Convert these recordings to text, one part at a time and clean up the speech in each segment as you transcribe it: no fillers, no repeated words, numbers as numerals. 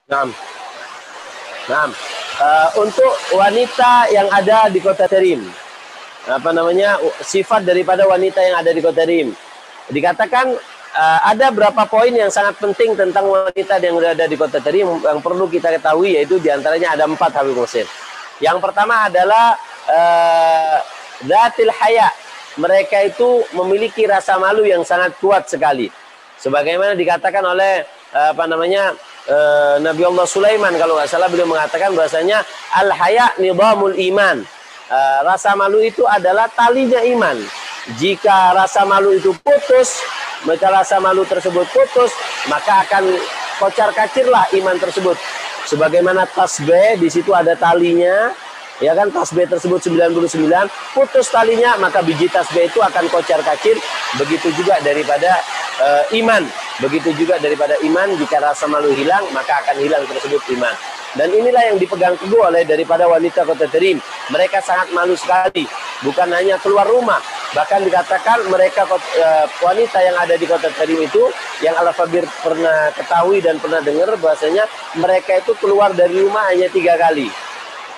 Nah, nah, untuk wanita yang ada di kota Terim, apa namanya, sifat daripada wanita yang ada di kota Terim, dikatakan ada berapa poin yang sangat penting tentang wanita yang berada di kota Terim yang perlu kita ketahui, yaitu diantaranya ada 4, Habib Muhsin. Yang pertama adalah Datil haya, mereka itu memiliki rasa malu yang sangat kuat sekali. Sebagaimana dikatakan oleh apa namanya, Nabi Allah Sulaiman, kalau nggak salah, beliau mengatakan bahasanya al haya nidamul iman. Rasa malu itu adalah talinya iman. Jika rasa malu itu putus, maka rasa malu tersebut putus, maka akan kocar kacirlah iman tersebut. Sebagaimana tasbih, di situ ada talinya, ya kan, tasbih tersebut 99, putus talinya maka biji tasbih itu akan kocar kacir. Begitu juga daripada iman, begitu juga daripada iman, jika rasa malu hilang maka akan hilang tersebut iman. Dan inilah yang dipegang teguh oleh daripada wanita kota Terim. Mereka sangat malu sekali, bukan hanya keluar rumah, bahkan dikatakan mereka wanita yang ada di kota Terim itu, yang Al-Fabir pernah ketahui dan pernah dengar bahasanya mereka itu keluar dari rumah hanya 3 kali.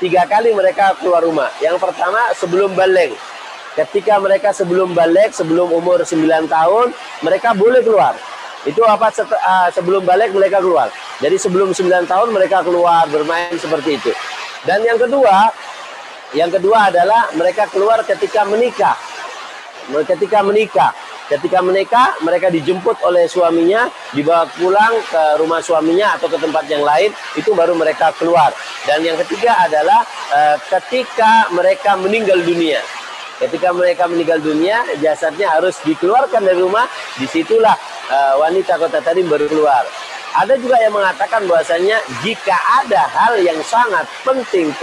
3 kali mereka keluar rumah. Yang pertama sebelum balik. Ketika mereka sebelum balik, sebelum umur 9 tahun, mereka boleh keluar. Itu apa, sebelum balik mereka keluar. Jadi sebelum 9 tahun mereka keluar bermain seperti itu. Dan yang kedua adalah mereka keluar ketika menikah. Ketika menikah, mereka dijemput oleh suaminya, dibawa pulang ke rumah suaminya atau ke tempat yang lain, itu baru mereka keluar. Dan yang ketiga adalah ketika mereka meninggal dunia. Ketika mereka meninggal dunia, jasadnya harus dikeluarkan dari rumah, disitulah wanita kota Terim baru keluar. Ada juga yang mengatakan bahwasanya jika ada hal yang sangat penting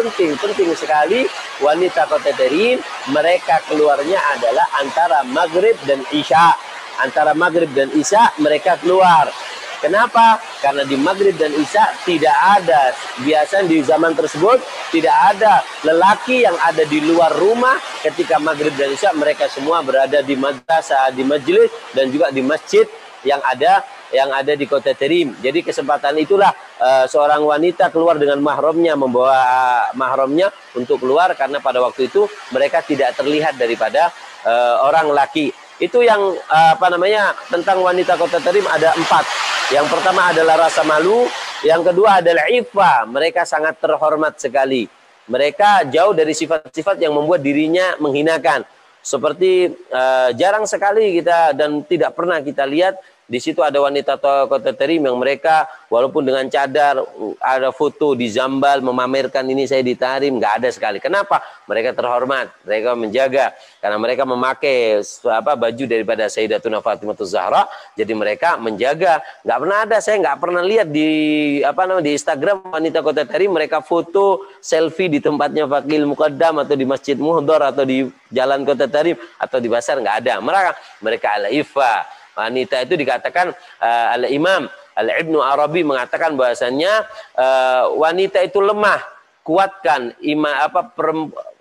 sekali, wanita kota Terim, mereka keluarnya adalah antara maghrib dan isya. Antara maghrib dan isya mereka keluar. Kenapa? Karena di maghrib dan isya tidak ada, biasanya di zaman tersebut tidak ada lelaki yang ada di luar rumah. Ketika maghrib dan isya mereka semua berada di madrasah, di majelis, dan juga di masjid yang ada di kota Terim. Jadi kesempatan itulah seorang wanita keluar dengan mahramnya, membawa mahramnya untuk keluar, karena pada waktu itu mereka tidak terlihat daripada orang laki. Itu yang apa namanya, tentang wanita kota Terim ada 4. Yang pertama adalah rasa malu, yang kedua adalah iffah, mereka sangat terhormat sekali. Mereka jauh dari sifat-sifat yang membuat dirinya menghinakan. Seperti jarang sekali kita dan tidak pernah kita lihat di situ ada wanita kota Terim yang mereka walaupun dengan cadar, ada foto di Zambal memamerkan ini saya di Terim, nggak ada sekali. Kenapa? Mereka terhormat, mereka menjaga, karena mereka memakai baju daripada Sayyidatuna Fatimah Zahra. Jadi mereka menjaga. Nggak pernah ada, saya nggak pernah lihat di di Instagram wanita kota Terim mereka foto selfie di tempatnya Fakil Muqaddam atau di Masjid Muhdar atau di Jalan Kota Terim atau di pasar, nggak ada. Mereka ala ifa. Wanita itu dikatakan Al-Imam Al-Ibnu Arabi mengatakan bahasanya wanita itu lemah, kuatkan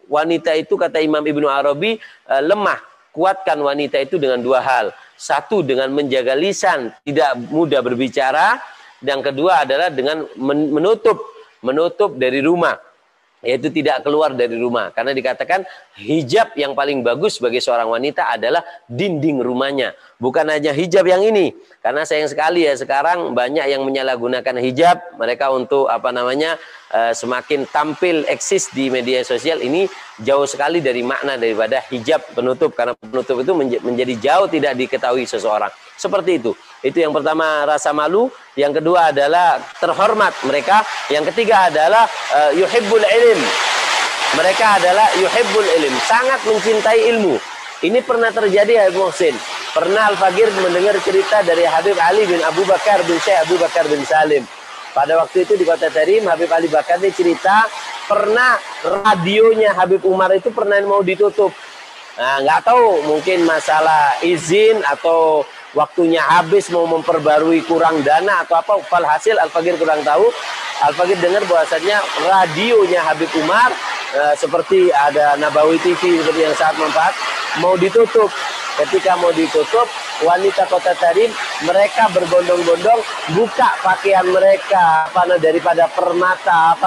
wanita itu, kata Imam Ibnu Arabi, lemah, kuatkan wanita itu dengan 2 hal. Satu, dengan menjaga lisan, tidak mudah berbicara, dan kedua adalah dengan menutup dari rumah, yaitu tidak keluar dari rumah. Karena dikatakan hijab yang paling bagus bagi seorang wanita adalah dinding rumahnya. Bukan hanya hijab yang ini. Karena sayang sekali ya, sekarang banyak yang menyalahgunakan hijab. Mereka untuk semakin tampil eksis di media sosial. Ini jauh sekali dari makna daripada hijab penutup. Karena penutup itu menjadi jauh tidak diketahui seseorang. Seperti itu. Itu yang pertama, rasa malu. Yang kedua adalah terhormat mereka. Yang ketiga adalah yuhibbul ilm. Mereka adalah yuhibbul ilm, sangat mencintai ilmu. Ini pernah terjadi, Habib Muhsin. Pernah Al-Fagir mendengar cerita dari Habib Ali bin Abu Bakar bin Syekh Abu Bakar bin Salim. Pada waktu itu di kota Terim, Habib Ali Bakar ini cerita pernah radionya Habib Umar itu pernah mau ditutup. Nah, nggak tahu, mungkin masalah izin atau waktunya habis, mau memperbarui, kurang dana atau apa. Falhasil Al-Fagir kurang tahu. Al-Fagir dengar bahwasannya radionya Habib Umar seperti ada Nabawi TV seperti yang sangat manfaat mau ditutup. Ketika mau ditutup, wanita Kota Tarim, mereka berbondong-bondong buka pakaian mereka daripada permata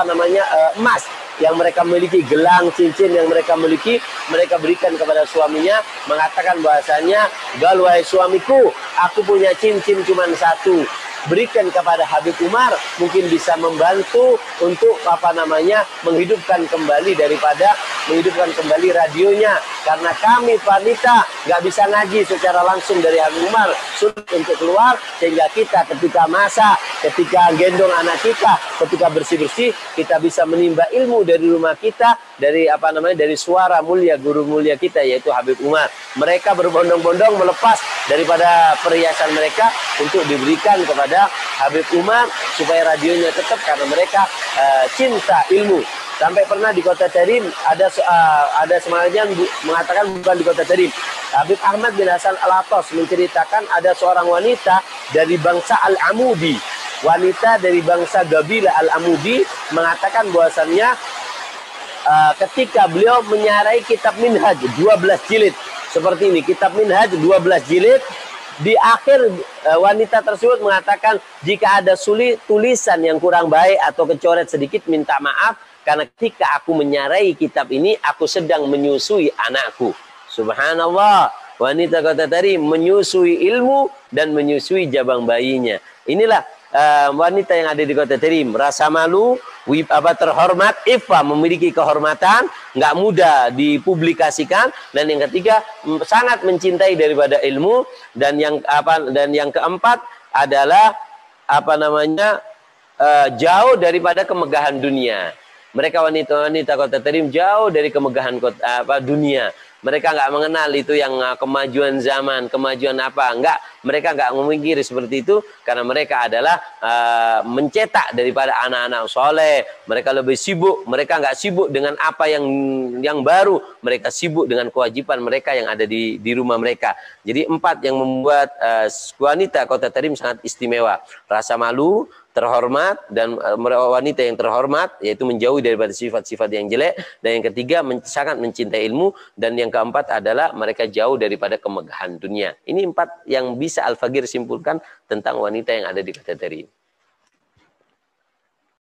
emas yang mereka miliki, gelang, cincin yang mereka miliki, mereka berikan kepada suaminya, mengatakan bahasanya, gal wahai suamiku, aku punya cincin cuma satu, berikan kepada Habib Umar, mungkin bisa membantu untuk menghidupkan kembali radionya, karena kami wanita nggak bisa ngaji secara langsung dari Habib Umar, sulit untuk keluar, sehingga kita ketika masak, ketika gendong anak kita, ketika bersih-bersih, kita bisa menimba ilmu dari rumah kita, dari dari suara mulia guru mulia kita, yaitu Habib Umar. Mereka berbondong-bondong melepas daripada perhiasan mereka untuk diberikan kepada Habib Umar supaya radionya tetap, karena mereka cinta ilmu. Sampai pernah di Kota Tarim ada semangatnya mengatakan, bukan di Kota Tarim, Habib Ahmad bin Hasan Al-Atos menceritakan ada seorang wanita dari bangsa Al-Amudi, wanita dari bangsa Gabila Al-Amudi, mengatakan bahwasannya ketika beliau menyarai kitab Minhaj 12 jilid seperti ini, kitab Minhaj 12 jilid, di akhir wanita tersebut mengatakan, jika ada tulisan yang kurang baik atau kecoret sedikit, minta maaf, karena ketika aku menyarai kitab ini, aku sedang menyusui anakku. Subhanallah, wanita Kota Tarim menyusui ilmu dan menyusui jabang bayinya. Inilah wanita yang ada di Kota Tarim, rasa malu, terhormat, iffah, memiliki kehormatan, nggak mudah dipublikasikan, dan yang ketiga sangat mencintai daripada ilmu, dan yang keempat adalah jauh daripada kemegahan dunia. Mereka wanita-wanita Kota Tarim jauh dari kemegahan dunia. Mereka nggak mengenal itu yang kemajuan zaman, kemajuan apa. Mereka nggak memikir seperti itu, karena mereka adalah mencetak daripada anak-anak soleh. Mereka lebih sibuk, mereka nggak sibuk dengan apa yang baru. Mereka sibuk dengan kewajiban mereka yang ada di rumah mereka. Jadi 4 yang membuat wanita Kota Tarim sangat istimewa. Rasa malu, terhormat, dan wanita yang terhormat, yaitu menjauhi daripada sifat-sifat yang jelek, dan yang ketiga sangat mencintai ilmu, dan yang keempat adalah mereka jauh daripada kemegahan dunia. Ini 4 yang bisa Al-Faqir simpulkan tentang wanita yang ada di Kota Tarim.